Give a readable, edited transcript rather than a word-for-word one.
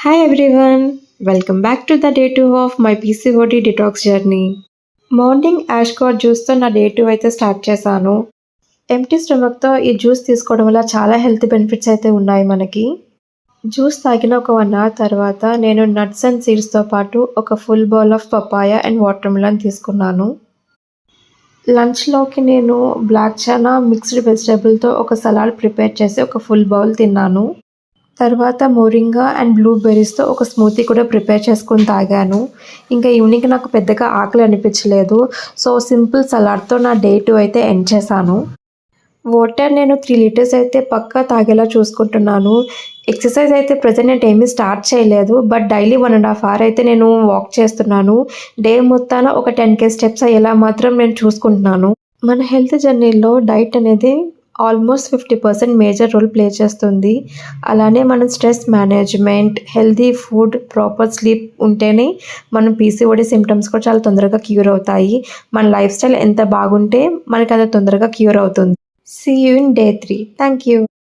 Hi everyone, welcome back to the day 2 of my PCOD detox journey. Morning ash gourd జ్యూస్తో నా day 2 అయితే start చేశాను. Empty స్టమక్తో ఈ juice తీసుకోవడం వల్ల చాలా హెల్త్ బెనిఫిట్స్ అయితే ఉన్నాయి మనకి. జ్యూస్ తాగిన ఒక 1 అవర్ తర్వాత నేను నట్స్ అండ్ సీడ్స్తో పాటు ఒక full bowl of papaya and watermelon తీసుకున్నాను. లంచ్లోకి నేను బ్లాక్ చనా మిక్స్డ్ వెజిటేబుల్తో ఒక సలాడ్ ప్రిపేర్ చేసి ఒక ఫుల్ బౌల్ తిన్నాను. తర్వాత మోరింగా అండ్ బ్లూబెర్రీస్తో ఒక స్మూతీ కూడా ప్రిపేర్ చేసుకొని తాగాను. ఇంకా ఈవినింగ్ నాకు పెద్దగా ఆకలి అనిపించలేదు. సో సింపుల్ సలాడ్తో నా డే 2 అయితే ఎండ్ చేశాను. వాటర్ నేను 3 లీటర్స్ అయితే పక్కా తాగేలా చూసుకుంటున్నాను. ఎక్సర్సైజ్ అయితే ప్రెజెంట్ నేను ఏమీ స్టార్ట్ చేయలేదు. బట్ డైలీ 1.5 అవర్ అయితే నేను వాక్ చేస్తున్నాను. డే మొత్తాన ఒక 10K స్టెప్స్ అయ్యేలా మాత్రం నేను చూసుకుంటున్నాను. మన హెల్త్ జర్నీలో డైట్ అనేది ఆల్మోస్ట్ 50% మేజర్ రోల్ ప్లే చేస్తుంది. అలానే మన stress management, healthy food, proper sleep ఉంటేనే మనం పీసీఓడి సిమ్టమ్స్ కూడా చాలా తొందరగా క్యూర్ అవుతాయి. మన లైఫ్ స్టైల్ ఎంత బాగుంటే మనకి అంత తొందరగా క్యూర్ అవుతుంది. See you in day 3. Thank you.